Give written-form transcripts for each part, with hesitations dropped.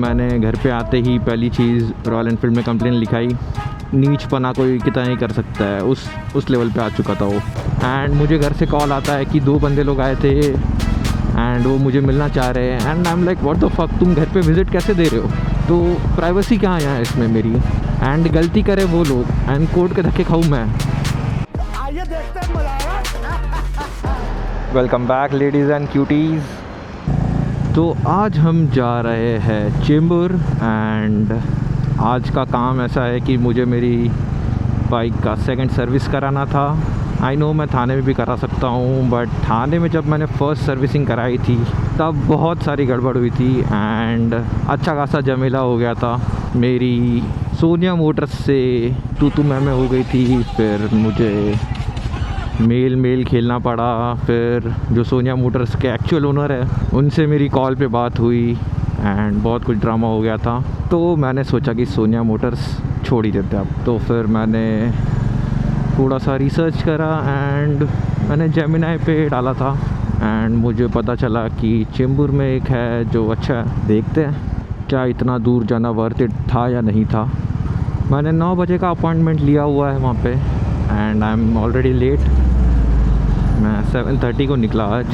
मैंने घर पे आते ही पहली चीज़ रॉयल एनफील्ड में कंप्लेन लिखाई। नीचपना कोई कितना नहीं कर सकता है, उस लेवल पे आ चुका था वो। एंड मुझे घर से कॉल आता है कि 2 बंदे लोग आए थे एंड वो मुझे मिलना चाह रहे हैं। And I am like what the fuck, तुम घर पे विज़िट कैसे दे रहे हो? तो प्राइवेसी कहाँ है इसमें मेरी? एंड गलती करे वो लोग एंड कोर्ट के धक्के खाऊँ मैं। आइए देखते हैं, मजा आएगा। Welcome back ladies and cuties. तो आज हम जा रहे हैं चेंबूर एंड आज का काम ऐसा है कि मुझे मेरी बाइक का सेकंड सर्विस कराना था। आई नो मैं थाने में भी करा सकता हूँ, बट थाने में जब मैंने फ़र्स्ट सर्विसिंग कराई थी तब बहुत सारी गड़बड़ हुई थी एंड अच्छा खासा झमेला हो गया था। मेरी सोनिया मोटर्स से तू मैं हो गई थी, फिर मुझे मेल खेलना पड़ा। फिर जो सोनिया मोटर्स के एक्चुअल ओनर है उनसे मेरी कॉल पे बात हुई एंड बहुत कुछ ड्रामा हो गया था। तो मैंने सोचा कि सोनिया मोटर्स छोड़ ही देते अब। तो फिर मैंने थोड़ा सा रिसर्च करा एंड मैंने जेमिनाई पे डाला था एंड मुझे पता चला कि चेंबूर में एक है जो अच्छा है। देखते हैं क्या इतना दूर जाना वर्थ इट था या नहीं था। मैंने 9 बजे का अपॉइंटमेंट लिया हुआ है वहाँ पे and I am already late. मैं 7:30 को निकला आज।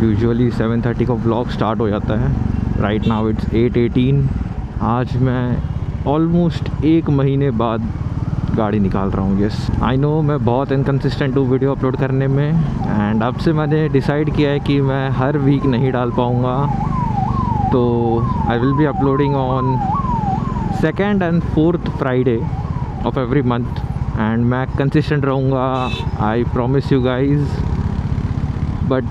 यूजुअली 7:30 को व्लॉग स्टार्ट हो जाता है। Right now it's 8:18। आज मैं ऑलमोस्ट 1 महीने बाद गाड़ी निकाल रहा हूँ। यस आई नो मैं बहुत इनकन्सिस्टेंट हूँ वीडियो अपलोड करने में एंड अब से मैंने डिसाइड किया है कि मैं हर वीक नहीं डाल पाऊँगा। तो आई will be uploading on 2nd and 4th Friday of every month and मैं कंसिस्टेंट रहूँगा, I promise you guys. But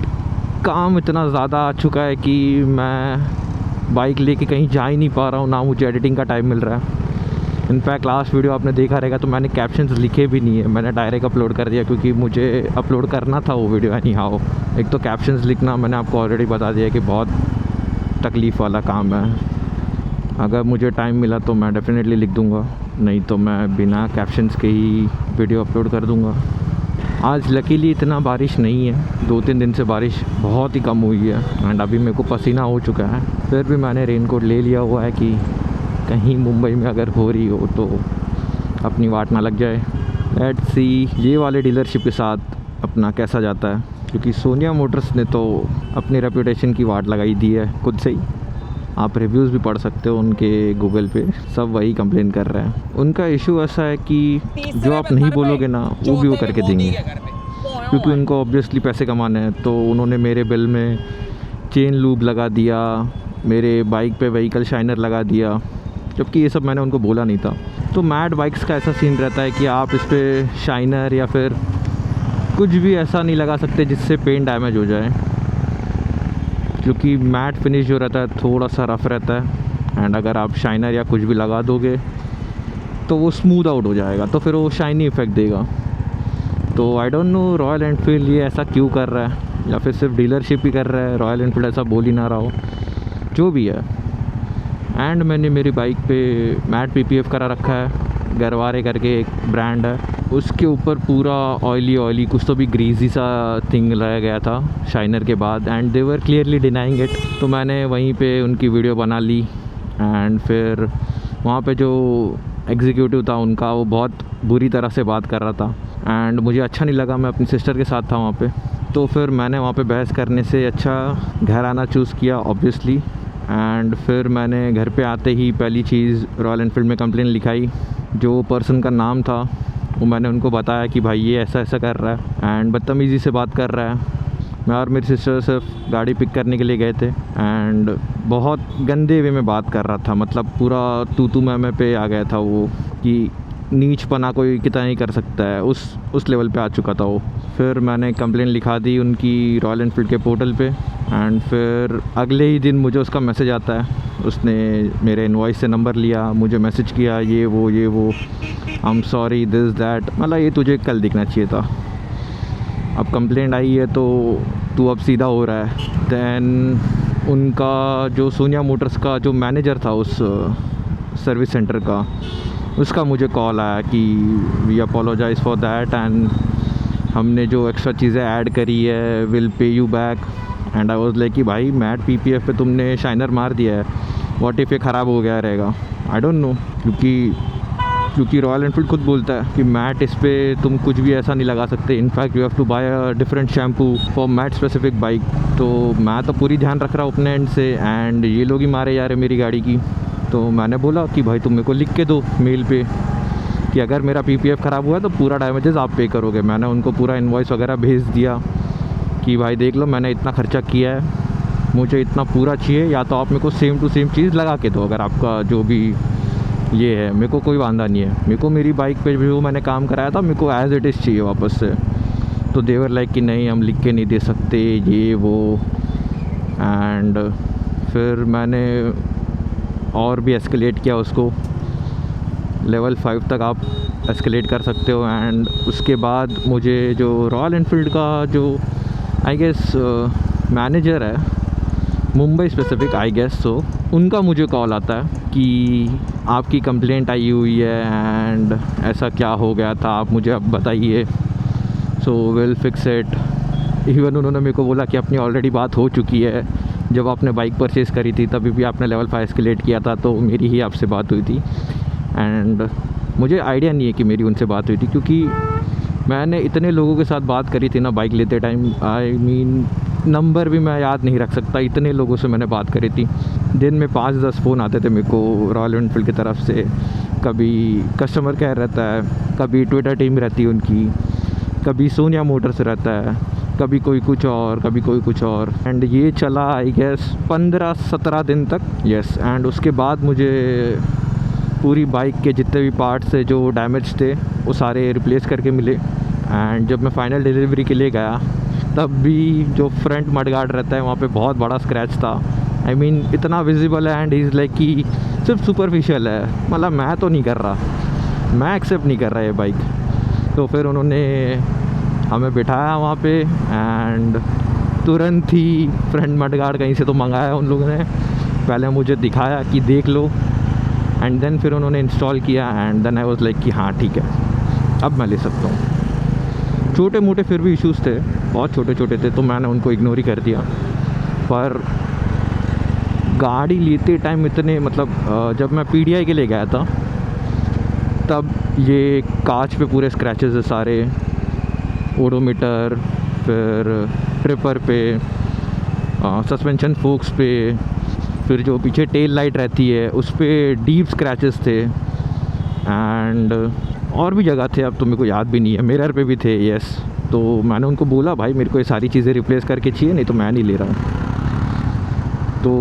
काम इतना ज़्यादा आ चुका है कि मैं बाइक लेके कहीं जा ही नहीं पा रहा हूँ, ना मुझे एडिटिंग का टाइम मिल रहा है। इनफैक्ट लास्ट वीडियो आपने देखा रहेगा तो मैंने कैप्शंस लिखे भी नहीं है, मैंने डायरेक्ट अपलोड कर दिया क्योंकि मुझे अपलोड करना था वो वीडियो। एनी हाउ एक तो कैप्शंस लिखना मैंने आपको ऑलरेडी बता दिया कि बहुत तकलीफ़ वाला काम है। अगर मुझे टाइम मिला तो मैं डेफिनेटली लिख दूँगा, नहीं तो मैं बिना कैप्शंस के ही वीडियो अपलोड कर दूँगा। आज लकीली इतना बारिश नहीं है, 2-3 दिन से बारिश बहुत ही कम हुई है एंड अभी मेरे को पसीना हो चुका है। फिर भी मैंने रेनकोट ले लिया हुआ है कि कहीं मुंबई में अगर हो रही हो तो अपनी वाट ना लग जाए। लेट्स सी ये वाले डीलरशिप के साथ अपना कैसा जाता है, क्योंकि सोनिया मोटर्स ने तो अपनी रेपुटेशन की वाट लगाई दी है खुद से ही। आप रिव्यूज़ भी पढ़ सकते हो उनके गूगल पे, सब वही कंप्लेन कर रहे हैं। उनका इशू ऐसा है कि जो आप नहीं बोलोगे ना वो भी वो करके देंगे, क्योंकि उनको ऑब्वियसली पैसे कमाने हैं। तो उन्होंने मेरे बिल में चेन लूब लगा दिया, मेरे बाइक पे व्हीकल शाइनर लगा दिया, जबकि ये सब मैंने उनको बोला नहीं था। तो मैट बाइक्स का ऐसा सीन रहता है कि आप इस पर शाइनर या फिर कुछ भी ऐसा नहीं लगा सकते जिससे पेंट डैमेज हो जाए, क्योंकि मैट फिनिश जो रहता है थोड़ा सा रफ़ रहता है एंड अगर आप शाइनर या कुछ भी लगा दोगे तो वो स्मूथ आउट हो जाएगा, तो फिर वो शाइनी इफ़ेक्ट देगा। तो I don't know royal Enfield ये ऐसा क्यों कर रहा है, या फिर सिर्फ डीलरशिप ही कर रहा है, रॉयल एनफील्ड ऐसा बोल ही ना रहा हो, जो भी है। एंड मैंने मेरी बाइक पे मैट PPF करा रखा है, गरवारे करके एक ब्रांड है, उसके ऊपर पूरा ऑयली कुछ तो भी ग्रीजी सा थिंग लगाया गया था शाइनर के बाद and they were clearly denying it. तो मैंने वहीं पे उनकी वीडियो बना ली एंड फिर वहाँ पे जो एग्जीक्यूटिव था उनका वो बहुत बुरी तरह से बात कर रहा था एंड मुझे अच्छा नहीं लगा। मैं अपनी सिस्टर के साथ था वहाँ पे, तो फिर मैंने वहाँ पे बहस करने से अच्छा घर आना चूज़ किया ऑब्वियसली। एंड फिर मैंने घर पे आते ही पहली चीज़ रॉयल एनफील्ड में कंप्लेन लिखाई। जो पर्सन का नाम था वो मैंने उनको बताया कि भाई ये ऐसा ऐसा कर रहा है एंड बदतमीज़ी से बात कर रहा है। मैं और मेरी सिस्टर सिर्फ गाड़ी पिक करने के लिए गए थे एंड बहुत गंदे वे में बात कर रहा था, मतलब पूरा तू मैं पे आ गया था वो, कि नीचपना कोई कितना नहीं कर सकता है, उस लेवल पे आ चुका था वो। फिर मैंने कंप्लेन लिखा दी उनकी रॉयल एनफील्ड के पोर्टल पे एंड फिर अगले ही दिन मुझे उसका मैसेज आता है। उसने मेरे इनवॉइस से नंबर लिया, मुझे मैसेज किया ये वो I am sorry this that, मतलब ये तुझे कल दिखना चाहिए था। अब कंप्लेंट आई है तो तू अब सीधा हो रहा है। दैन उनका जो सोनिया मोटर्स का जो मैनेजर था उस सर्विस सेंटर का, उसका मुझे कॉल आया कि we apologize for that and हमने जो एक्स्ट्रा चीज़ें ऐड करी है will pay you back. And I was like कि भाई मैट PPF पे तुमने शाइनर मार दिया है व्हाट इफ़ ये ख़राब हो गया रहेगा, आई डोंट नो। क्योंकि रॉयल एनफील्ड खुद बोलता है कि मैट इस पर तुम कुछ भी ऐसा नहीं लगा सकते, in fact you have to buy a different shampoo for matte specific bike. तो मैं तो पूरी ध्यान रख रहा हूँ अपने एंड से, एंड ये लोग ही मारे जा रहे मेरी गाड़ी की। तो मैंने बोला कि भाई तुम मेरे को लिख के दो मेल पे कि अगर मेरा PPF ख़राब हुआ है तो पूरा डैमेजेस आप पे करोगे। मैंने उनको पूरा इन्वॉइस वगैरह भेज दिया कि भाई देख लो मैंने इतना ख़र्चा किया है, मुझे इतना पूरा चाहिए, या तो आप मेरे को सेम टू सेम चीज़ लगा के दो। अगर आपका जो भी ये है, मेरे को कोई वांदा नहीं है, मेरे को मेरी बाइक पे जो मैंने काम कराया था मेरे को एज़ इट इज़ चाहिए वापस से। तो देवर लाइक कि नहीं हम लिख के नहीं दे सकते ये वो। एंड फिर मैंने और भी एस्केलेट किया उसको, लेवल 5 तक आप एस्केलेट कर सकते हो। एंड उसके बाद मुझे जो रॉयल एनफील्ड का जो आई गेस मैनेजर है Mumbai specific, I guess so, उनका मुझे कॉल आता है कि आपकी कंप्लेंट आई हुई है एंड ऐसा क्या हो गया था आप मुझे अब बताइए, so will fix it. Even उन्होंने मेरे को बोला कि अपनी ऑलरेडी बात हो चुकी है, जब आपने बाइक परचेज़ करी थी तभी भी आपने लेवल 5 एस्केलेट किया था, तो मेरी ही आपसे बात हुई थी। एंड मुझे आइडिया नहीं है कि मेरी उनसे बात हुई थी, क्योंकि मैंने इतने लोगों के साथ बात करी थी ना बाइक लेते टाइम, आई मीन नंबर भी मैं याद नहीं रख सकता, इतने लोगों से मैंने बात करी थी। दिन में 5-10 फ़ोन आते थे मेरे को रॉयल एनफील्ड की तरफ से, कभी कस्टमर केयर रहता है, कभी ट्विटर टीम रहती है उनकी, कभी सोनिया मोटर्स रहता है, कभी कोई कुछ और, कभी कोई कुछ और। एंड ये चला आई गेस 15-17 दिन तक, यस। एंड उसके बाद मुझे पूरी बाइक के जितने भी पार्ट्स थे जो डैमेज थे वो सारे रिप्लेस करके मिले। एंड जब मैं फ़ाइनल डिलीवरी के लिए गया तब भी जो फ्रंट मडगार्ड रहता है वहाँ पे बहुत बड़ा स्क्रैच था। आई मीन इतना विजिबल है, एंड इज़ लाइक कि सिर्फ सुपरफिशियल है, मतलब मैं तो नहीं कर रहा, मैं एक्सेप्ट नहीं कर रहा ये बाइक। तो फिर उन्होंने हमें बिठाया वहाँ पे, एंड तुरंत ही फ्रंट मडगार्ड कहीं से तो मंगाया उन लोगों ने, पहले मुझे दिखाया कि देख लो, एंड देन फिर उन्होंने इंस्टॉल किया। And then I was like कि हाँ ठीक है अब मैं ले सकता हूँ। छोटे मोटे फिर भी इश्यूज़ थे, बहुत छोटे छोटे थे, तो मैंने उनको इग्नोर ही कर दिया। पर गाड़ी लेते टाइम इतने, मतलब जब मैं PDI के लिए गया था तब ये कांच पे पूरे स्क्रैचेस है सारे, ओडोमीटर, फिर ट्रिपर पे, सस्पेंशन फोक्स पे, फिर जो पीछे टेल लाइट रहती है उस पर डीप स्क्रैचेस थे। एंड और भी जगह थे, अब तो मेरे को याद भी नहीं है, मिरर पे भी थे, यस। तो मैंने उनको बोला भाई मेरे को ये सारी चीज़ें रिप्लेस करके चाहिए, नहीं तो मैं नहीं ले रहा हूँ। तो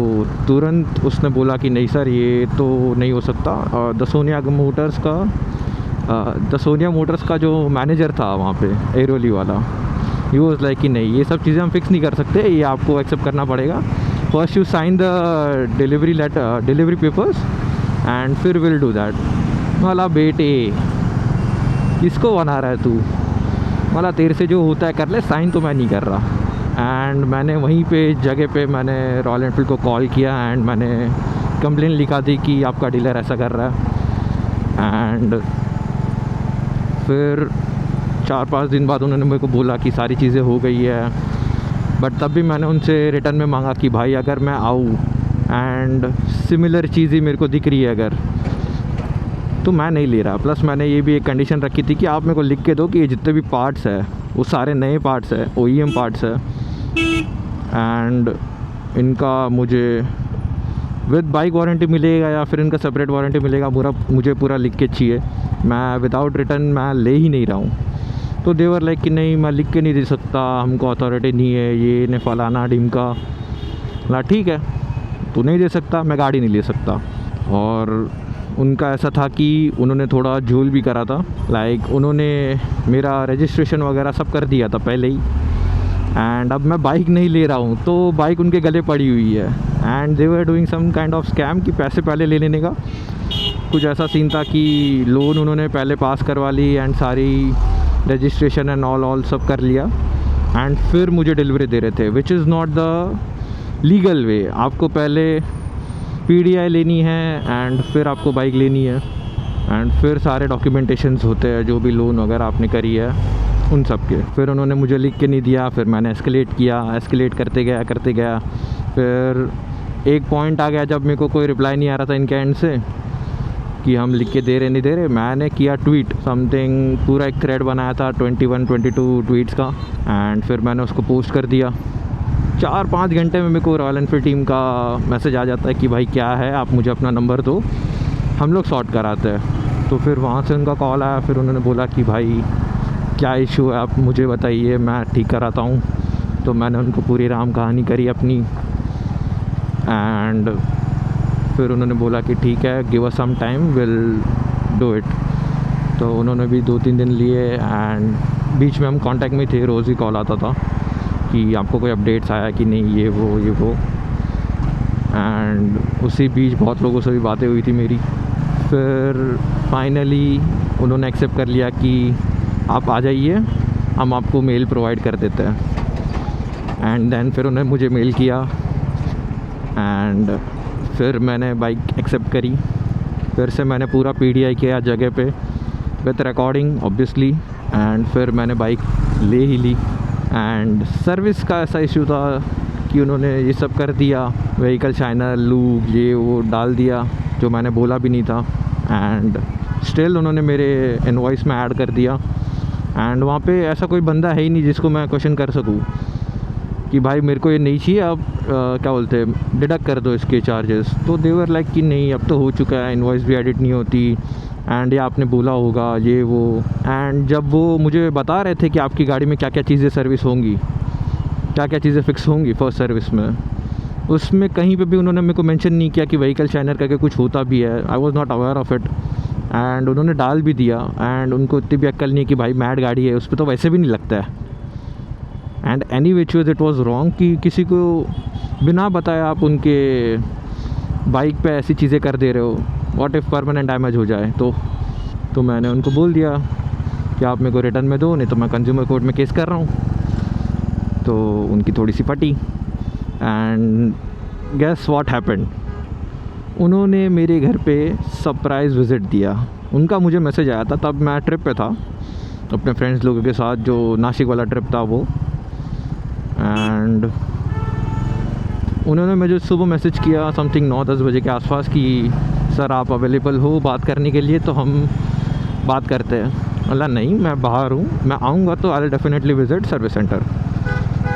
तुरंत उसने बोला कि नहीं सर ये तो नहीं हो सकता। द सोनिया मोटर्स का जो मैनेजर था वहाँ पे, एरोली वाला, ही वाज लाइक कि नहीं ये सब चीज़ें हम फिक्स नहीं कर सकते, ये आपको एक्सेप्ट करना पड़ेगा, first you sign the delivery papers and फिर विल डू दैट। वाला बेटे किसको बना रहा है तू, वाला तेरे से जो होता है कर ले, साइन तो मैं नहीं कर रहा। एंड मैंने वहीं पे जगह पे मैंने रॉयल एनफील्ड को कॉल किया एंड मैंने कंप्लेन लिखा दी कि आपका डीलर ऐसा कर रहा है। एंड फिर 4-5 दिन बाद उन्होंने मेरे को बोला कि सारी चीज़ें हो गई है, बट तब भी मैंने उनसे रिटर्न में मांगा कि भाई अगर मैं आऊँ एंड सिमिलर चीज़ ही मेरे को दिख रही है अगर, तो मैं नहीं ले रहा। प्लस मैंने ये भी एक कंडीशन रखी थी कि आप मेरे को लिख के दो कि ये जितने भी पार्ट्स है वो सारे नए पार्ट्स है, OEM पार्ट्स है, एंड इनका मुझे विद बाइक वारंटी मिलेगा या फिर इनका सेपरेट वारंटी मिलेगा, मुझे पूरा लिख के चाहिए। मैं विदाउट रिटर्न मैं ले ही नहीं रहा हूँ। तो देवर लाइक कि नहीं मैं लिख के नहीं दे सकता, हमको अथॉरिटी नहीं है, ये ने फलाना ढिमका। ला ठीक है तू नहीं दे सकता, मैं गाड़ी नहीं ले सकता। और उनका ऐसा था कि उन्होंने थोड़ा झोल भी करा था, लाइक उन्होंने मेरा रजिस्ट्रेशन वगैरह सब कर दिया था पहले ही, एंड अब मैं बाइक नहीं ले रहा हूँ तो बाइक उनके गले पड़ी हुई है। And they were doing some kind of scam कि पैसे पहले ले लेने का। कुछ ऐसा सीन था कि लोन उन्होंने पहले पास करवा ली एंड सारी रजिस्ट्रेशन एंड ऑल सब कर लिया, एंड फिर मुझे डिलीवरी दे रहे थे, which is not the legal way. आपको पहले PDI लेनी है एंड फिर आपको बाइक लेनी है, एंड फिर सारे डॉक्यूमेंटेशंस होते हैं जो भी लोन वगैरह आपने करी है उन सब के। फिर उन्होंने मुझे लिख के नहीं दिया, फिर मैंने एस्केलेट करते गया, फिर एक पॉइंट आ गया जब मेरे को कोई रिप्लाई नहीं आ रहा था इनके एंड से कि हम लिख के दे रहे नहीं दे रहे, मैंने किया ट्वीट समथिंग, पूरा एक थ्रेड बनाया था 21-22 ट्वीट्स का, एंड फिर मैंने उसको पोस्ट कर दिया। 4-5 घंटे में मेरे को रॉयल एनफील्ड टीम का मैसेज आ जाता है कि भाई क्या है, आप मुझे अपना नंबर दो, हम लोग सॉर्ट कराते हैं। तो फिर वहाँ से उनका कॉल आया, फिर उन्होंने बोला कि भाई क्या इशू है आप मुझे बताइए, मैं ठीक कराता हूँ। तो मैंने उनको पूरी राम कहानी करी अपनी, एंड फिर उन्होंने बोला कि ठीक है, give us some time, will do it. तो उन्होंने भी 2-3 दिन लिए, एंड बीच में हम कांटेक्ट में थे, रोज़ ही कॉल आता था कि आपको कोई अपडेट्स आया कि नहीं, ये वो। एंड उसी बीच बहुत लोगों से भी बातें हुई थी मेरी। फिर फाइनली उन्होंने एक्सेप्ट कर लिया कि आप आ जाइए, हम आपको मेल प्रोवाइड कर देते हैं। एंड देन फिर उन्होंने मुझे मेल किया, एंड फिर मैंने बाइक एक्सेप्ट करी। फिर से मैंने पूरा PDI किया जगह पे विथ रिकॉर्डिंग ऑब्वियसली, एंड फिर मैंने बाइक ले ही ली। एंड सर्विस का ऐसा इशू था कि उन्होंने ये सब कर दिया, व्हीकल शाइनर लूब ये वो डाल दिया जो मैंने बोला भी नहीं था, एंड स्टिल उन्होंने मेरे इनवॉइस में ऐड कर दिया। एंड वहाँ पे ऐसा कोई बंदा है ही नहीं जिसको मैं क्वेश्चन कर सकूँ कि भाई मेरे को ये नहीं चाहिए, आप क्या बोलते हैं डिडक्ट कर दो इसके चार्जेस। तो देवर लाइक कि नहीं, अब तो हो चुका है, इनवॉइस भी एडिट नहीं होती, एंड ये आपने बोला होगा ये वो। एंड जब वो मुझे बता रहे थे कि आपकी गाड़ी में क्या क्या चीज़ें सर्विस होंगी, क्या क्या चीज़ें फ़िक्स होंगी फर्स्ट सर्विस में, उसमें कहीं पे भी उन्होंने मेरे को मेंशन नहीं किया कि व्हीकल शाइनर करके कुछ होता भी है। I was not aware of it, and उन्होंने डाल भी दिया। एंड उनको इतनी भी अक्ल नहीं कि भाई मैड गाड़ी है, उस पर तो वैसे भी नहीं लगता है। And any which ways it was wrong कि किसी को बिना बताए आप उनके बाइक पे ऐसी चीज़ें कर दे रहे हो। व्हाट इफ़ परमानेंट डैमेज हो जाए तो मैंने उनको बोल दिया कि आप मेरे को रिटर्न में दो, नहीं तो मैं कंज्यूमर कोर्ट में केस कर रहा हूँ। तो उनकी थोड़ी सी फटी, एंड गेस व्हाट हैपेंड, उन्होंने मेरे घर पे सरप्राइज़ विज़िट दिया। उनका मुझे मैसेज आया था, तब मैं ट्रिप पे था अपने फ्रेंड्स लोगों के साथ, जो नासिक वाला ट्रिप था वो। एंड उन्होंने मुझे सुबह मैसेज किया समथिंग 9-10 बजे के आसपास कि सर आप अवेलेबल हो बात करने के लिए, तो हम बात करते हैं। बोला नहीं, मैं बाहर हूँ, मैं आऊँगा तो I will definitely visit service centre.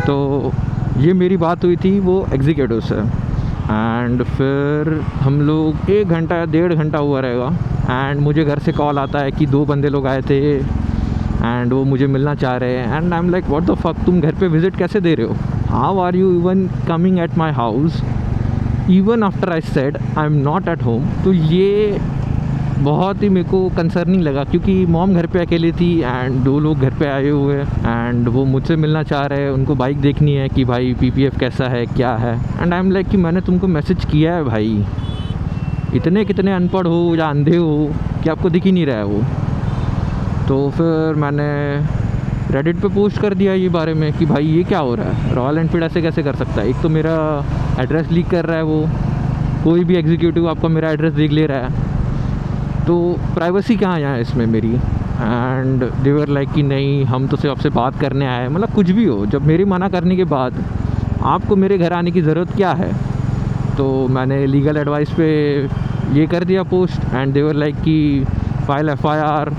तो ये मेरी बात हुई थी वो एग्जीक्यूटिव से। एंड फिर हम लोग 1 घंटा या 1.5 घंटा हुआ रहेगा, एंड मुझे घर से कॉल आता है कि 2 बंदे लोग आए थे एंड वो मुझे मिलना चाह रहे हैं। And I am like what the fuck, तुम घर पे विज़िट कैसे दे रहे हो, how are you even coming at my house even after I said I am not at home. तो ये बहुत ही मेरे को कंसर्निंग लगा, क्योंकि मॉम घर पे अकेली थी एंड 2 लोग घर पे आए हुए हैं, एंड वो मुझसे मिलना चाह रहे हैं, उनको बाइक देखनी है कि भाई PPF कैसा है क्या है। एंड आई एम लाइक कि मैंने तुमको मैसेज किया है भाई, इतने कितने अनपढ़ हो या अंधे हो कि आपको दिख ही नहीं रहा है वो। तो फिर मैंने रेडिट पे पोस्ट कर दिया ये बारे में कि भाई ये क्या हो रहा है, रॉयल एनफील्ड ऐसे कैसे कर सकता है। एक तो मेरा एड्रेस लीक कर रहा है वो, कोई भी एग्जीक्यूटिव आपका मेरा एड्रेस देख ले रहा है, तो प्राइवेसी कहाँ है इसमें मेरी। एंड दे वर लाइक कि नहीं, हम तो सिर्फ आपसे बात करने आए हैं। मतलब कुछ भी हो, जब मेरी मना करने के बाद आपको मेरे घर आने की ज़रूरत क्या है। तो मैंने लीगल एडवाइस पे ये कर दिया post, and they were like कि फाइल FIR,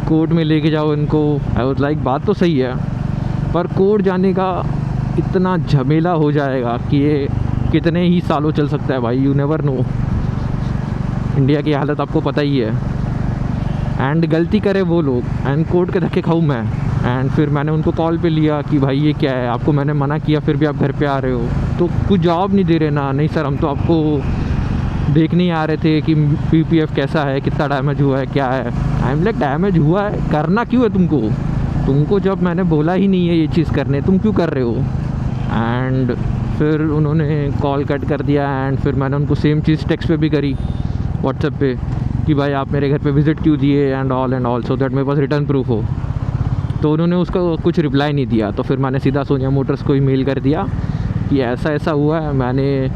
कोर्ट में लेके जाओ इनको। आई वाज लाइक बात तो सही है, पर कोर्ट जाने का इतना झमेला हो जाएगा कि ये कितने ही सालों चल सकता है भाई, यू नेवर नो। इंडिया की हालत आपको पता ही है। एंड गलती करे वो लोग एंड कोर्ट के धक्के खाऊँ मैं। एंड फिर मैंने उनको कॉल पे लिया कि भाई ये क्या है, आपको मैंने मना किया फिर भी आप घर पे आ रहे हो। तो कुछ जवाब नहीं दे रहे ना, नहीं सर हम तो आपको देखने ही आ रहे थे कि PPF कैसा है, कितना डैमेज हुआ है, क्या है। आई एम लाइक डैमेज हुआ है, करना क्यों है तुमको जब मैंने बोला ही नहीं है ये चीज़ करने, तुम क्यों कर रहे हो। एंड फिर उन्होंने कॉल कट कर दिया, एंड फिर मैंने उनको सेम चीज़ टेक्स्ट पे भी करी व्हाट्सएप पे कि भाई आप मेरे घर पे विज़िट क्यों दिए एंड ऑल सो दैट मेरे पास रिटर्न प्रूफ हो। तो उन्होंने उसका कुछ रिप्लाई नहीं दिया। तो फिर मैंने सीधा सोनिया मोटर्स को ईमेल कर दिया कि ऐसा ऐसा हुआ है। मैंने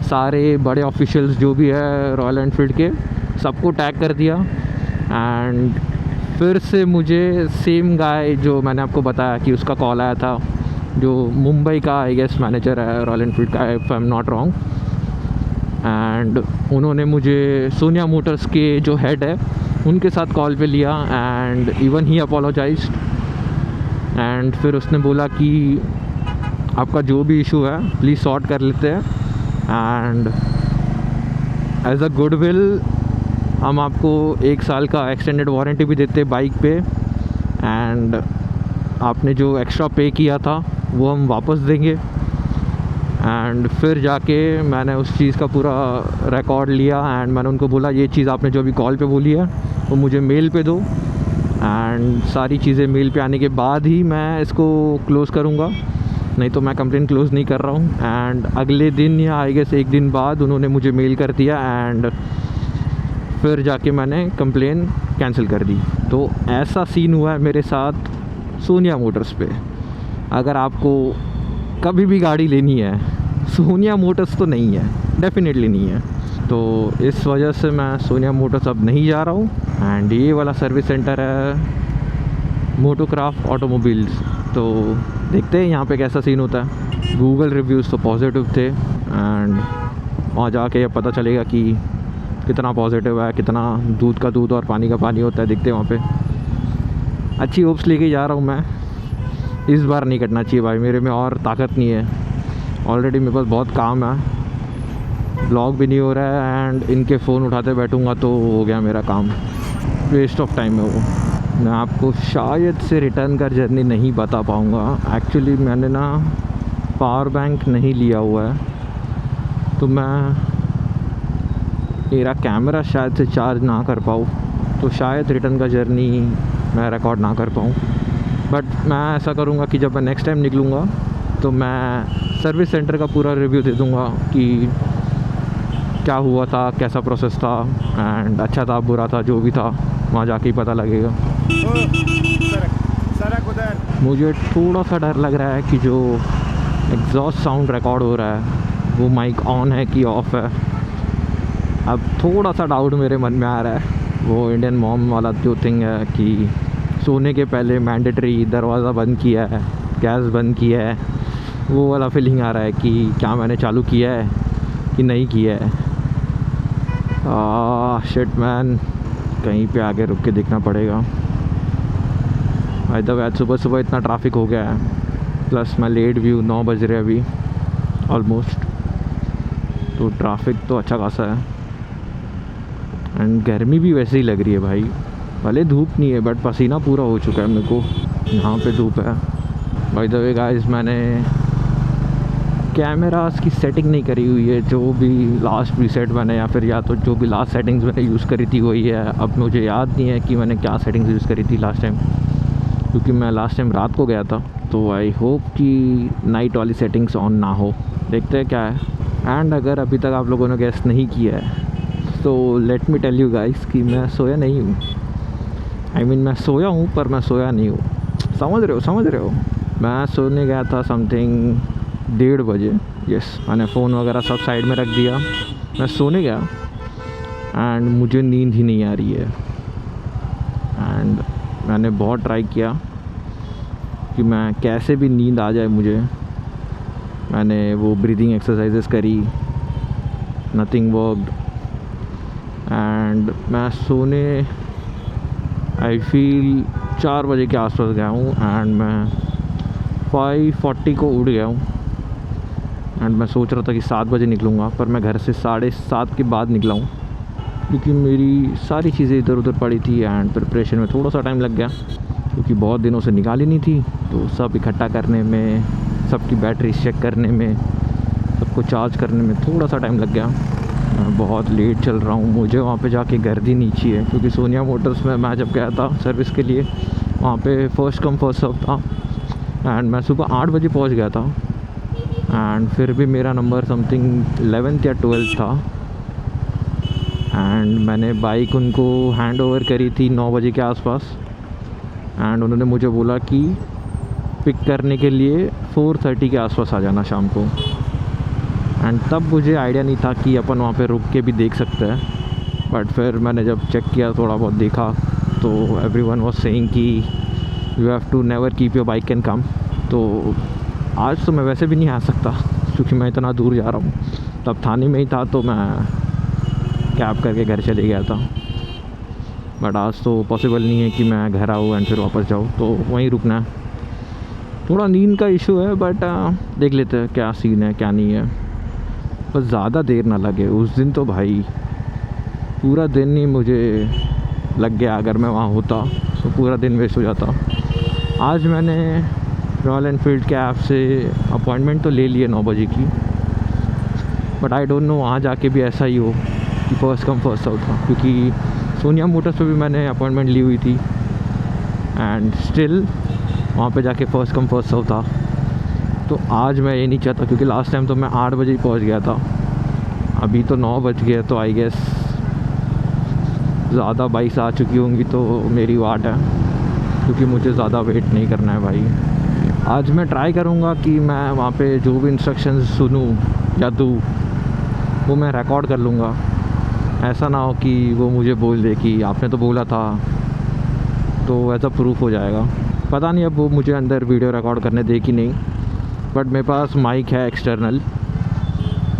सारे बड़े ऑफिशियल्स जो भी है रॉयल एनफील्ड के सबको टैग कर दिया। एंड फिर से मुझे सेम गाय जो मैंने आपको बताया कि उसका कॉल आया था, जो मुंबई का आई गेस मैनेजर है रॉयल एनफील्ड का, if I am not wrong, and उन्होंने मुझे सोनिया मोटर्स के जो हेड है उनके साथ कॉल पे लिया and even he apologised. And फिर उसने बोला कि आपका जो भी इशू है प्लीज़ सॉर्ट कर लेते हैं एंड एज अ गुडविल हम आपको 1 साल का एक्सटेंडेड वारंटी भी देते बाइक पे एंड आपने जो एक्स्ट्रा पे किया था वो हम वापस देंगे। एंड फिर जाके मैंने उस चीज़ का पूरा रिकॉर्ड लिया एंड मैंने उनको बोला ये चीज़ आपने जो अभी कॉल पे बोली है वो मुझे मेल पे दो एंड सारी चीज़ें मेल पे आने के बाद ही मैं इसको क्लोज़ करूँगा, नहीं तो मैं कंप्लेन क्लोज़ नहीं कर रहा हूँ। एंड अगले दिन या आई गेस 1 दिन बाद उन्होंने मुझे मेल कर दिया एंड फिर जाके मैंने कंप्लेन कैंसिल कर दी। तो ऐसा सीन हुआ है मेरे साथ सोनिया मोटर्स पे। अगर आपको कभी भी गाड़ी लेनी है, सोनिया मोटर्स तो नहीं है, डेफिनेटली नहीं है। तो इस वजह से मैं सोनिया मोटर्स अब नहीं जा रहा हूँ। एंड ये वाला सर्विस सेंटर है मोटोक्राफ्ट ऑटोमोबाइल्स। तो देखते हैं यहाँ पे कैसा सीन होता है। गूगल रिव्यूज़ तो पॉजिटिव थे एंड वहाँ जाके अब पता चलेगा कि कितना पॉजिटिव है, कितना दूध का दूध और पानी का पानी होता है। देखते हैं वहाँ पे। अच्छी होप्स लेके जा रहा हूँ मैं। इस बार नहीं कटना चाहिए भाई, मेरे में और ताकत नहीं है। ऑलरेडी मेरे पास बहुत काम है, ब्लॉग भी नहीं हो रहा है एंड इनके फ़ोन उठाते बैठूँगा तो हो गया मेरा काम, वेस्ट ऑफ टाइम है वो। मैं आपको शायद से रिटर्न का जर्नी नहीं बता पाऊँगा। एक्चुअली मैंने ना पावर बैंक नहीं लिया हुआ है, तो मेरा कैमरा शायद से चार्ज ना कर पाऊँ, तो शायद रिटर्न का जर्नी मैं रिकॉर्ड ना कर पाऊँ। बट मैं ऐसा करूँगा कि जब मैं नेक्स्ट टाइम निकलूँगा तो मैं सर्विस सेंटर का पूरा रिव्यू दे दूँगा कि क्या हुआ था, कैसा प्रोसेस था एंड अच्छा था बुरा था, जो भी था वहाँ जाके ही पता लगेगा। सड़क उधर। मुझे थोड़ा सा डर लग रहा है कि जो एग्जॉस्ट साउंड रिकॉर्ड हो रहा है वो माइक ऑन है कि ऑफ है। अब थोड़ा सा डाउट मेरे मन में आ रहा है। वो इंडियन मॉम वाला जो थिंग है कि सोने के पहले मैंडेटरी दरवाज़ा बंद किया है, गैस बंद किया है, वो वाला फीलिंग आ रहा है कि क्या मैंने चालू किया है कि नहीं किया है। शिट मैन, कहीं पे आगे रुक के देखना पड़ेगा। भाई तो आज सुबह सुबह इतना ट्रैफिक हो गया है, प्लस मैं लेट भी हूँ, 9 बज रहे अभी ऑलमोस्ट। तो ट्रैफिक तो अच्छा खासा है एंड गर्मी भी वैसे ही लग रही है भाई। भले धूप नहीं है बट पसीना पूरा हो चुका है मेरे को। यहाँ पे धूप है। बाय द वे गाइस, मैंने कैमरास की सेटिंग नहीं करी हुई है। जो भी लास्ट प्रीसेट मैंने या तो जो भी लास्ट सेटिंग्स मैंने यूज़ करी थी वही है। अब मुझे याद नहीं है कि मैंने क्या सेटिंग्स यूज़ करी थी लास्ट टाइम, क्योंकि मैं लास्ट टाइम रात को गया था। तो आई होप कि नाइट वाली सेटिंग्स ऑन ना हो। देखते हैं क्या है। एंड अगर अभी तक आप लोगों ने गेस नहीं किया है तो let me tell you guys कि मैं सोया नहीं हूँ। I mean, मैं सोया हूँ पर मैं सोया नहीं हूँ। समझ रहे हो। मैं सोने गया था समथिंग 1:30 बजे। यस, मैंने फ़ोन वगैरह सब साइड में रख दिया, मैं सोने गया एंड मुझे नींद ही नहीं आ रही है। एंड मैंने बहुत ट्राई किया कि मैं कैसे भी नींद आ जाए मुझे। मैंने वो ब्रीदिंग एक्सरसाइजेस करी, नथिंग वर्कड एंड मैं सोने आई फील 4 बजे के आसपास गया हूँ एंड मैं 5:40 को उठ गया हूँ। एंड मैं सोच रहा था कि 7 बजे निकलूँगा, पर मैं घर से 7:30 के बाद निकला हूँ, क्योंकि मेरी सारी चीज़ें इधर उधर पड़ी थी एंड प्रिपरेशन में थोड़ा सा टाइम लग गया, क्योंकि बहुत दिनों से निकाली नहीं थी। तो सब इकट्ठा करने में, सबकी बैटरी चेक करने में, सबको चार्ज करने में थोड़ा सा टाइम लग गया। मैं बहुत लेट चल रहा हूँ। मुझे वहाँ पे जाके गर्दी नीची है, क्योंकि सोनिया मोटर्स में मैं जब गया था सर्विस के लिए, वहाँ पे फर्स्ट कम फर्स्ट सर्व था एंड मैं सुबह 8 बजे पहुँच गया था एंड फिर भी मेरा नंबर समथिंग 11th या 12th था। एंड मैंने बाइक उनको हैंड ओवर करी थी 9 बजे के आसपास एंड उन्होंने मुझे बोला कि पिक करने के लिए 4:30 के आसपास आ जाना शाम को। एंड तब मुझे आइडिया नहीं था कि अपन वहाँ पे रुक के भी देख सकते हैं। बट फिर मैंने जब चेक किया, थोड़ा बहुत देखा, तो एवरीवन वाज सेइंग कि you have to never keep your bike can come. तो आज तो मैं वैसे भी नहीं आ सकता, क्योंकि मैं इतना दूर जा रहा हूँ। तब थाने में ही था तो मैं कैब करके घर चले गया था। बट आज तो पॉसिबल नहीं है कि मैं घर आऊँ एंड फिर वापस जाऊँ, तो वहीं रुकना है। थोड़ा नींद का इशू है बट देख लेते हैं क्या सीन है क्या नहीं है, बस ज़्यादा देर ना लगे। उस दिन तो भाई पूरा दिन ही मुझे लग गया, अगर मैं वहाँ होता तो पूरा दिन वेस्ट हो जाता। आज मैंने रॉयल एनफील्ड के ऐप से अपॉइंटमेंट तो ले लिए 9 बजे की, बट आई डोंट नो वहाँ जाके भी ऐसा ही हो कि फर्स्ट कम फर्स्ट आउट था, क्योंकि सोनिया मोटर्स पे भी मैंने अपॉइंटमेंट ली हुई थी एंड स्टिल वहाँ पे जाके फर्स्ट कम फर्स्ट आउट था। तो आज मैं ये नहीं चाहता, क्योंकि लास्ट टाइम तो मैं 8 बजे ही पहुँच गया था, अभी तो 9 बज गए, तो आई गेस ज़्यादा बाइक्स आ चुकी होंगी तो मेरी वाट है, क्योंकि मुझे ज़्यादा वेट नहीं करना है भाई। आज मैं ट्राई करूँगा कि मैं वहाँ पे जो भी इंस्ट्रक्शंस सुनूँ या दूँ वो मैं रिकॉर्ड कर लूँगा। ऐसा ना हो कि वो मुझे बोल दे कि आपने तो बोला था, तो ऐसा प्रूफ हो जाएगा। पता नहीं अब वो मुझे अंदर वीडियो रिकॉर्ड करने दे कि नहीं, बट मेरे पास माइक है एक्सटर्नल,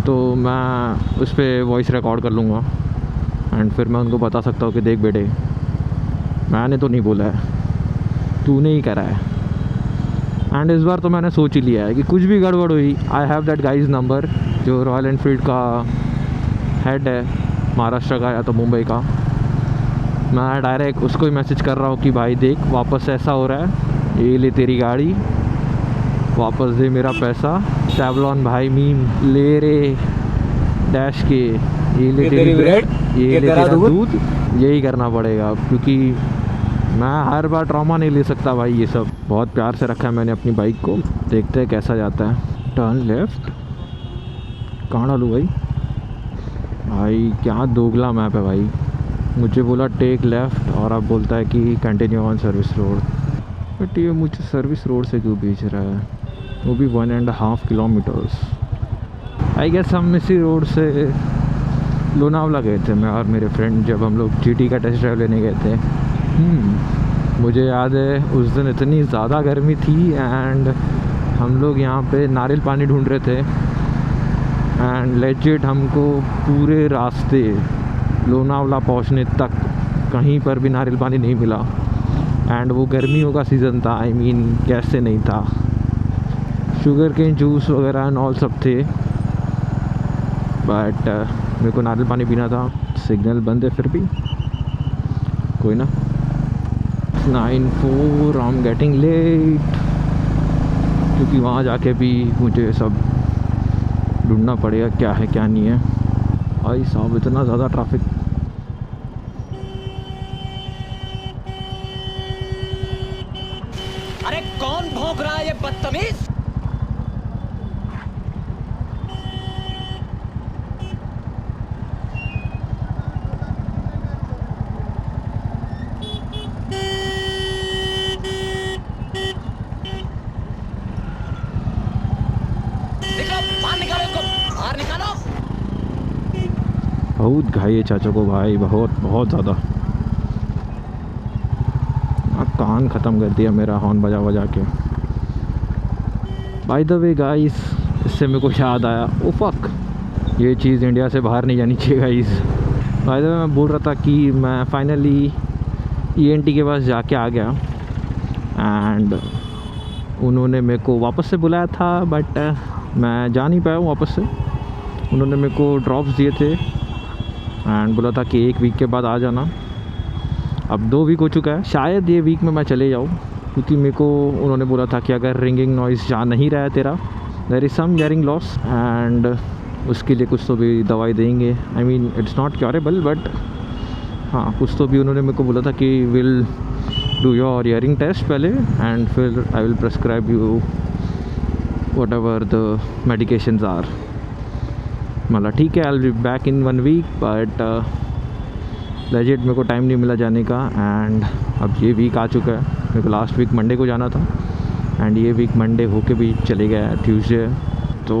तो मैं उस पर वॉइस रिकॉर्ड कर लूँगा एंड फिर मैं उनको बता सकता हूँ कि देख बेटे, मैंने तो नहीं बोला है, तूने ही करा है। एंड इस बार तो मैंने सोच ही लिया है कि कुछ भी गड़बड़ हुई, I have that guys number, जो रॉयल एनफील्ड का हेड है महाराष्ट्र का या तो मुंबई का। मैं डायरेक्ट उसको ही मैसेज कर रहा हूँ कि भाई देख वापस ऐसा हो रहा है, ये ले तेरी गाड़ी, वापस दे मेरा पैसा। सेवलॉन भाई मीम ले रे डैश के, ये ले तेरी ब्रेड, ये ले तेरा दूध। यही करना पड़ेगा, क्योंकि मैं हर बार ट्रॉमा नहीं ले सकता भाई। ये सब बहुत प्यार से रखा है मैंने अपनी बाइक को, देखते हैं कैसा जाता है। टर्न लेफ्ट, कहाँ डालूँ भाई? भाई क्या दोगला मैप है भाई, मुझे बोला टेक लेफ़्ट और अब बोलता है कि continue on service road. But ये मुझे सर्विस रोड से क्यों भेज रहा है, वो भी 1.5 किलोमीटर्स। आई गेस हम इसी रोड से लोनावला गए थे, मैं और मेरे फ्रेंड, जब हम लोग GT का टेस्ट ड्राइव लेने गए थे। मुझे याद है उस दिन इतनी ज़्यादा गर्मी थी एंड हम लोग यहाँ पे नारियल पानी ढूंढ रहे थे एंड लेजिट हमको पूरे रास्ते लोनावला पहुँचने तक कहीं पर भी नारियल पानी नहीं मिला। एंड वो गर्मियों का सीज़न था, आई मीन कैसे नहीं था, शुगर केन जूस वगैरह एंड ऑल सब थे, बट मेरे को नारियल पानी पीना था। सिग्नल बंद है फिर भी कोई ना। 9:04 आई एम गेटिंग लेट, क्योंकि वहाँ जाके भी मुझे सब ढूंढना पड़ेगा क्या है क्या नहीं है। भाई साहब इतना ज़्यादा ट्रैफिक। अरे कौन भौंक रहा है ये बदतमीज? बहुत घाई है चाचा को भाई, बहुत बहुत ज़्यादा। कान ख़त्म कर दिया मेरा हॉर्न बजा बजा के। बाय द वे गाइस, इससे मेरे को याद आया, ओ फक, ये चीज़ इंडिया से बाहर नहीं जानी चाहिए गाइस। बाय द वे मैं बोल रहा था कि मैं फाइनली ENT के पास जाके आ गया एंड उन्होंने मेरे को वापस से बुलाया था, बट मैं जा नहीं पाया हूँ वापस से। उन्होंने मेरे को ड्रॉप्स दिए थे एंड बोला था कि 1 वीक के बाद आ जाना। अब 2 वीक हो चुका है, शायद ये वीक में मैं चले जाऊँ, क्योंकि मेरे को उन्होंने बोला था कि अगर रिंगिंग नॉइज़ जा नहीं रहा है तेरा, there is some hearing loss and उसके लिए कुछ तो भी दवाई देंगे। I mean it's not curable, but हाँ कुछ तो भी उन्होंने मेरे को बोला था कि will do your hearing test पहले एंड फिर I will prescribe you whatever the medications are. मतलब ठीक है, I will be back in 1 week, but legit मेरे को टाइम नहीं मिला जाने का। एंड अब ये वीक आ चुका है, मेरे को लास्ट वीक मंडे को जाना था एंड ये वीक मंडे होके भी चले गया, ट्यूसडे। तो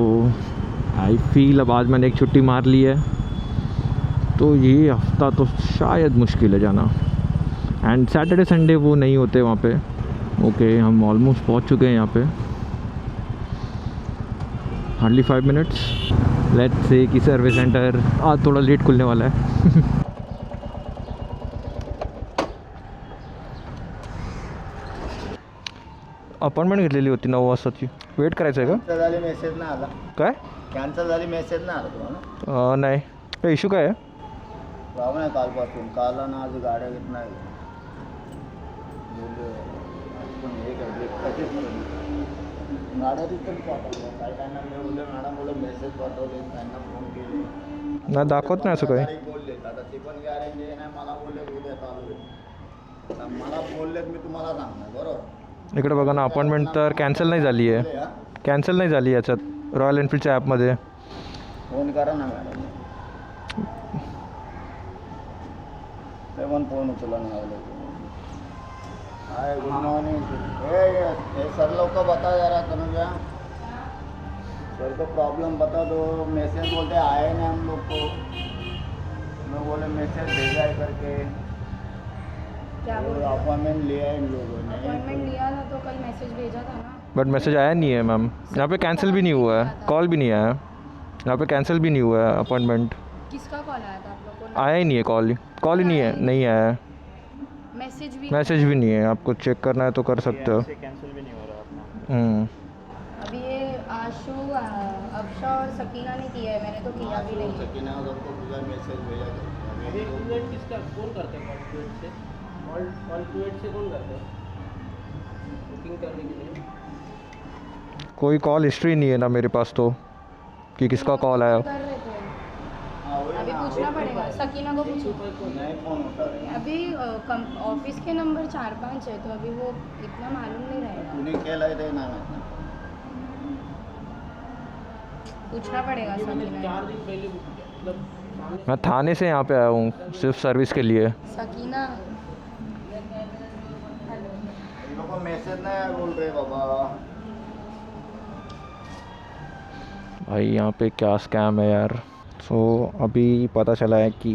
आई फील अब आज मैंने एक छुट्टी मार ली है, तो ये हफ्ता तो शायद मुश्किल है जाना। एंड सैटरडे संडे वो नहीं होते वहाँ पे। ओके हम ऑलमोस्ट पहुँच चुके हैं यहाँ पे। Hardly 5 minutes. लेट्स से कि सर्विस सेंटर आज थोड़ा लेट खुलने वाला है। अपॉइंटमेंट घेतलेली होती 9 वाजताची, वेट करायचं आहे कॅन्सल झाली मेसेज नाही आला का काय? कॅन्सल झाली मेसेज नाही आला तुम्हाला नाही, काय इश्यू काय आहे? प्रॉब्लेम आहे कालपासून काल ना आज गाड्या घेत नाही पण हे कधीच गाड्या रिटर्न पाठवल्या काही त्यांना मी बोलले मॅडम बोलले मेसेज पाठवले त्यांना फोन केले नाही दाखवत नाही असं काही. बोलले आता ते पण गॅरेंटी नाही मला बोलले उद्या चालू आहे. आता मला बोललेत मी तुम्हाला सांगणार बरोबर. इकडे बघा ना, अपॉइंटमेंट तर कॅन्सल नाही झाली आहे, कॅन्सल नाही झाली याच्यात रॉयल एनफील्डच्या ॲपमध्ये. फोन करा ना मॅडम, ते पण फोन उचला नाही. Hi good morning. हे सर लोग को बता जरा तनुजा, सर को प्रॉब्लम बता दो. मैसेज बोलते आए नहीं हम लोग को. मैं बोले मैसेज भेजा है करके. क्या बोल रहे हो? अपॉइंटमेंट लिया है इन लोगों ने. अपॉइंटमेंट लिया था तो कल मैसेज भेजा था ना. बट मैसेज आया नहीं है मैम, यहाँ पे कैंसिल भी नहीं हुआ है, कॉल भी नहीं आया, यहाँ पे कैंसिल भी नहीं हुआ है अपॉइंटमेंट, किसका कॉल आया था आप लोग को? आया ही नहीं है कॉल, कॉल ही नहीं है, नहीं आया है, मैसेज भी नहीं है. आपको चेक करना है तो कर सकते हो. कैंसिल भी नहीं हो रहा अपना. अभी ये आशु अबशा और सकीना ने किया है, मैंने तो किया भी नहीं. सकीना और सबको पूरा मैसेज भेजा था. अभी टूएट किसका कौन करते हैं? कॉल टूएट से कॉल टूएट से कौन करते हैं बुकिंग करने के लिए? कोई कॉल हिस्ट्री नहीं है ना मेरे पास तो कि किसका कॉल आया. कर रहे थे. अभी पूछना पड़ेगा, सकीना को पूछो. नहीं फोन उठा रहे. अभी ऑफिस के नंबर 4-5 है तो अभी वो इतना मालूम नहीं रहेगा, कुणी केलंय ते नाही माहित. पूछना पड़ेगा मैंने सकीना. 4 दिन पहले बुक किया, मतलब सामने मैं थाने से यहाँ पे आया हूँ सिर्फ सर्विस के लिए. सकीना इन लोग को मैसेज नहीं बोल रहे बाबा. भाई यहाँ पे क्या स्कैम है यार. सो अभी पता चला है कि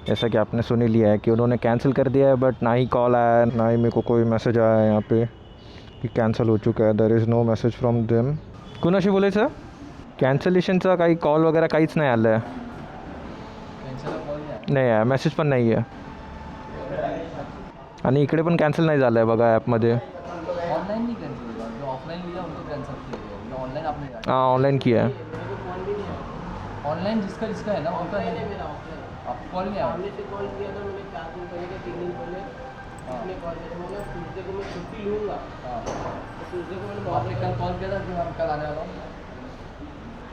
जैसा कि आपने सुन ही लिया है कि उन्होंने कैंसिल कर दिया है, बट ना ही कॉल आया है ना ही मेरे को कोई मैसेज आया है यहाँ पे कि कैंसिल हो चुका आहे. There is no message from them. कुणाशी बोलायचं? कॅन्सलेशनचा काही कॉल वगैरे काहीच नाही आलं आहे. नाही आहे, मेसेज पण नाही आहे. आणि इकडे पण कॅन्सल नाही झालं आहे बघा ॲपमध्ये. ऑनलाइन नहीं कैंसिल होगा, जो ऑफलाइन लिया उनको कैंसिल किया गया, जो ऑनलाइन आपने हाँ ऑनलाइन किया है. ऑनलाइन जिसका जिसका है ना उनका नहीं. आप कॉल नहीं आया. सामने से कॉल किया था मैंने 4 दिन पहले या 3 दिन पहले. उसने कॉल किया था, मैंने ट्यूसडे को मैं छुट्टी लूँगा. ट्यूसडे को मैंने आपने कल कॉल किया था कि मैं कल आने वाला हूँ.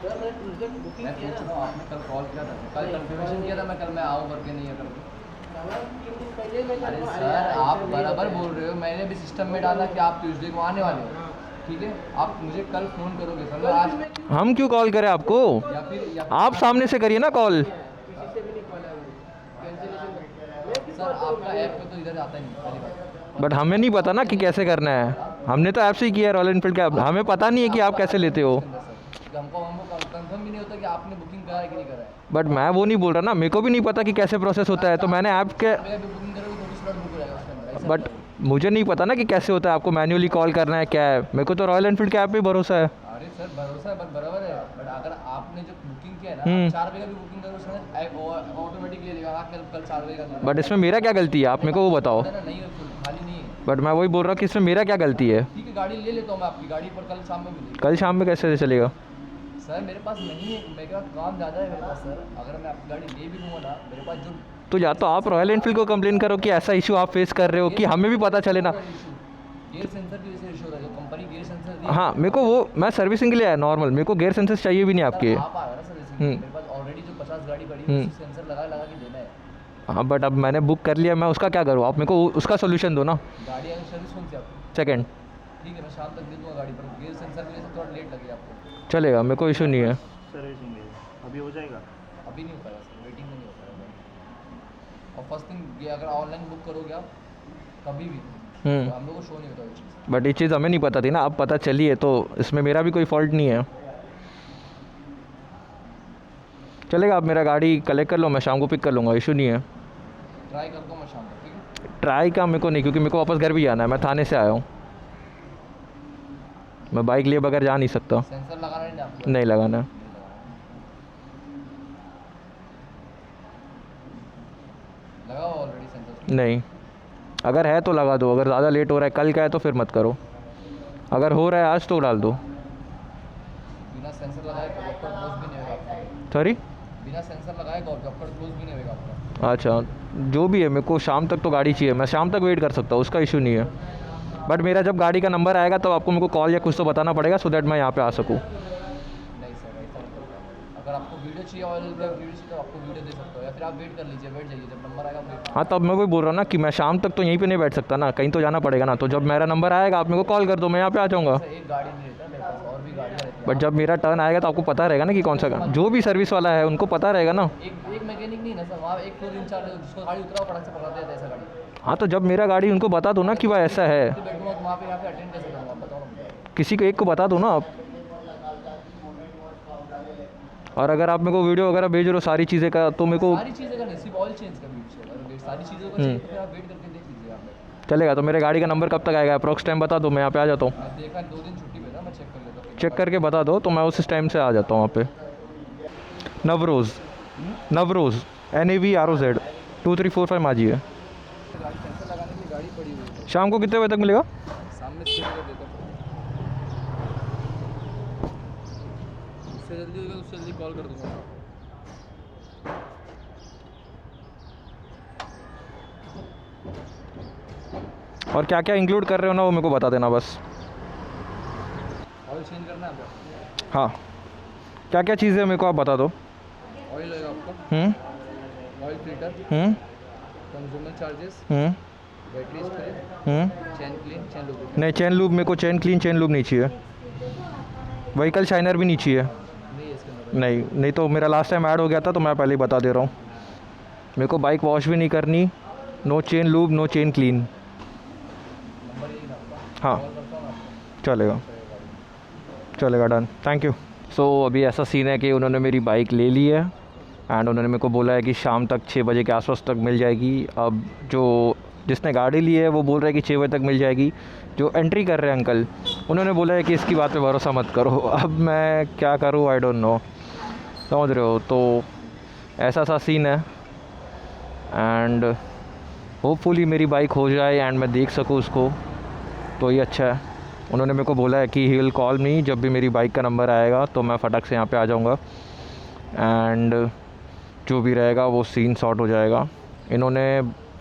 सर मैंने ट्यूसडे को बुकिंग मैं किया पूछ ना. रहा हूँ, आपने कल कॉल किया था, कल कंफर्मेशन किया था मैं कल मैं आऊँ करके नहीं है करके. 3 दिन पहले मैं अरे अरे सर यार, आप ऐसे बराबर नहीं बोल रहे हो, मैंने भी सिस्टम में डाला कि आप ट्यूसडे को आने वाले हो. ठीक है, आप मुझे कल फ़ोन करोगे सर, मैं आज हम क्यों कॉल करें आपको? या फिर आप सामने से करिए ना कॉल. किसी से भी नहीं कॉल आया. कैंसिलेशन सर आपका ऐप पे तो इधर आता ही नहीं पहली बात. बट हमें नहीं पता ना कि कैसे करना है. हमने तो ऐप से ही किया है रॉयल एनफील्ड का, हमें पता नहीं है कि आप कैसे लेते हो. हमको कंफर्म भी नहीं होता कि आपने बुकिंग करा है कि नहीं करा है. बट मैं वो नहीं बोल रहा ना, मेरे को भी नहीं पता कि कैसे प्रोसेस होता है. तो मैंने ऐप के, अभी अभी बुकिंग करोगे तो भी स्लॉट बुक हो जाएगा उसके अंदर. ऐसा बट मुझे नहीं पता ना कि कैसे होता है, आपको मैन्युअली कॉल करना है क्या है. मेरे को तो रॉयल एनफील्ड के ऐप पे भरोसा है. अरे सर भरोसा है, बराबर है, बट अगर आपने जो बुकिंग किया है हम्म। ना 4 बजे का भी बुकिंग करो उसमें ऑटोमेटिकली लेगा. हाँ कल 4 बजे का बट इसमें मेरा क्या गलती है, आप मेरे को वो बताओ. नहीं है, खाली नहीं है. बट मैं वही बोल रहा हूँ कि इसमें मेरा क्या गलती है. ठीक है, गाड़ी ले लेता हूँ मैं आपकी गाड़ी पर कल शाम में मिलेगी. कल शाम में कैसे चलेगा? सर मेरे पास नहीं है, मेरे पास काम ज़्यादा है मेरे पास सर. अगर मैं आपकी गाड़ी ले भी लूँगा ना, मेरे पास जो तो या तो आप रॉयल एनफील्ड को कंप्लेन करो कि ऐसा इशू आप फेस कर रहे हो, कि हमें भी पता चले ना. गेयर सेंसर की वजह से इशू हो रहा है, जो कंपनी गेयर सेंसर हाँ मेरे को वो, मैं सर्विसिंग के लिए आया नॉर्मल, मेरे को गेयर सेंसर्स चाहिए भी नहीं आपके. आप आएगा ना सर्विसिंग. मेरे पास ऑलरेडी जो 50 गाड़ी पड़ी है उसी सेंसर लगा लगा के देना है. हाँ बट अब मैंने बुक कर लिया, मैं उसका क्या करूँ? आप मेरे को उसका सोल्यूशन दो ना. गाड़ी अगर सर्विस कौन सी आपको? सेकंड ठीक है, मैं शाम तक दे दूँगा गाड़ी पर. गेयर सेंसर की वजह से थोड़ा लेट लगेगा आपको. चलेगा, मेरे को इशू नहीं है. सर्विसिंग अभी हो जाएगा. अभी नहीं हो पाएगा सर, वेटिंग में नहीं हो पाएगा. और फर्स्ट थिंग ये अगर ऑनलाइन बुक करोगे आप कभी भी तो हम लोग को शो नहीं होता वो चीज़. बट ये चीज़ हमें नहीं पता थी ना, अब पता चली है तो इसमें मेरा भी कोई फॉल्ट नहीं है. चलेगा, आप मेरा गाड़ी कलेक्ट कर लो, मैं शाम को पिक कर लूँगा, इशू नहीं है. ट्राई करता हूँ मैं शाम तक. ठीक है, ट्राई का मेरे को नहीं, क्योंकि मेरे को वापस घर भी जाना है, मैं थाने से आया हूँ. मैं बाइक लिए बगैर जा नहीं सकता। सेंसर लगाना नहीं आपको? नहीं लगाना। लगा हुआ ऑलरेडी सेंसर? नहीं, अगर है तो लगा दो, अगर ज़्यादा लेट हो रहा है, कल का है तो फिर मत करो, अगर हो रहा है आज तो डाल दो। बिना सेंसर लगाए जॉब कार्ड क्लोज भी नहीं होगा आपका। सॉरी? बिना सेंसर लगाए जॉब कार्ड क्लोज भी नहीं होगा आपका। अच्छा, जो भी है, मेरे को शाम तक तो गाड़ी चाहिए, मैं शाम तक वेट कर सकता हूँ, उसका इशू नहीं है। बट मेरा जब गाड़ी का नंबर आएगा तो आपको मेरे को कॉल या कुछ तो बताना पड़ेगा, सो दैट मैं यहाँ पे आ सकूँ। नहीं सर, ऐसा नहीं करता। अगर आपको वीडियो चाहिए ऑयल वीडियो चाहिए तो आपको वीडियो दे सकता हो, या फिर आप वेट कर लीजिए, वेट जाइए, जब नंबर आएगा वेट। हाँ, तब मैं वही बोल रहा हूँ ना कि मैं शाम तक तो यहीं पे नहीं बैठ सकता ना, कहीं तो जाना पड़ेगा ना, तो जब मेरा नंबर आएगा आप मेरे को कॉल कर दो, मैं यहाँ पे आ जाऊँगा। एक गाड़ी नहीं रहता मेरे पास, और भी गाड़ियाँ रहती हैं। बट जब मेरा टर्न आएगा तो आपको पता रहेगा ना कि कौन सा, जो भी सर्विस वाला है उनको पता रहेगा ना। एक मैकेनिक नहीं ना सर, वहाँ एक फ्लोर इंचार्ज है, जिसको गाड़ी उतरा फटाक से पकड़ देता है ऐसा गाड़ी। हाँ, तो जब मेरा गाड़ी उनको बता दो ना कि भाई ऐसा है, तो बैठूंगा तो वहाँ पे यहाँ पे अटेंड कैसे करूँगा, आप बताओ ना मुझे। किसी को एक को बता दो ना आप। और अगर आप मेरे को वीडियो वगैरह भेज रहे हो सारी चीज़ें का, तो मेरे को सारी चीज़ें का नहीं, सिर्फ ऑयल चेंज का वेट चाहिए, अगर सारी चीज़ों का चाहिए तो फिर आप वेट करके देख लीजिए यहाँ पे। चलेगा। तो मेरे गाड़ी का नंबर कब तक आएगा, अप्रोक्स टाइम बता दो, मैं यहाँ पे आ जाता हूँ। मैं देखा 2 दिन छुट्टी पे था, मैं चेक कर लेता हूँ। चेक करके बता दो तो मैं उस टाइम से आ जाता हूँ वहाँ पे। नवरोज़, नवरोज़ NAVROZ 2345 माजी है। गाड़ी सेंसर लगाने की गाड़ी पड़ी हुई है, शाम को कितने बजे तक मिलेगा? सामने से देता हूँ। उससे जल्दी होगा उससे जल्दी कॉल कर दूँगा। और क्या क्या इंक्लूड कर रहे हो ना वो मेरे को बता देना बस। ऑयल चेंज करना है आपका? हाँ, क्या क्या चीज़ें मेरे को आप बता दो। ऑयल लगेगा आपका, oil filter, consumer charges, battery spray, chain clean, chain lube. नहीं, चेन लूब मेरे को, चेन क्लीन चेन लूब नहीं चाहिए, व्हीकल शाइनर भी नहीं चाहिए। नहीं है इसके अंदर। नहीं नहीं, तो मेरा लास्ट टाइम ऐड हो गया था तो मैं पहले ही बता दे रहा हूँ, मेरे को बाइक वॉश भी नहीं करनी, no chain lube no chain clean. Number यही ना आपका, हाँ, कॉल करता हूँ आपको। चलेगा चलेगा, डन, थैंक यू। सो अभी ऐसा सीन है कि उन्होंने मेरी बाइक ले ली है एंड उन्होंने मेरे को बोला है कि शाम तक 6 बजे के आसपास तक मिल जाएगी। अब जो जिसने गाड़ी ली है वो बोल रहा है कि 6 बजे तक मिल जाएगी। जो एंट्री कर रहे हैं अंकल, उन्होंने बोला है कि इसकी बात पे भरोसा मत करो। अब मैं क्या करूँ, आई डोंट नो, समझ रहे हो। तो ऐसा सा सीन है एंड होपफुली मेरी बाइक हो जाए एंड मैं देख सकूँ उसको, तो ये अच्छा है। उन्होंने मेरे को बोला है कि ही विल कॉल मी, जब भी मेरी बाइक का नंबर आएगा तो मैं फटाक से यहाँ पे आ जाऊँगा एंड जो भी रहेगा वो सीन सॉर्ट हो जाएगा। इन्होंने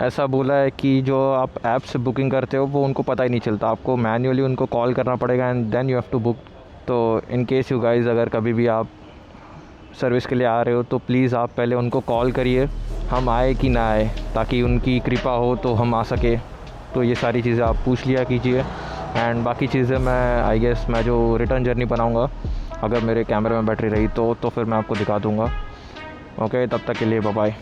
ऐसा बोला है कि जो आप ऐप से बुकिंग करते हो वो उनको पता ही नहीं चलता, आपको मैन्युअली उनको कॉल करना पड़ेगा and then you have to book. तो इन केस यू गाइज़ अगर कभी भी आप सर्विस के लिए आ रहे हो तो प्लीज़ आप पहले उनको कॉल करिए, हम आए कि ना आए, ताकि उनकी कृपा हो तो हम आ सके। तो ये सारी चीज़ें आप पूछ लिया कीजिए एंड बाकी चीज़ें मैं आई गेस मैं जो रिटर्न जर्नी बनाऊँगा अगर मेरे कैमरे में बैटरी रही तो फिर मैं आपको दिखा दूँगा। ओके, तब तक के लिए बाय बाय।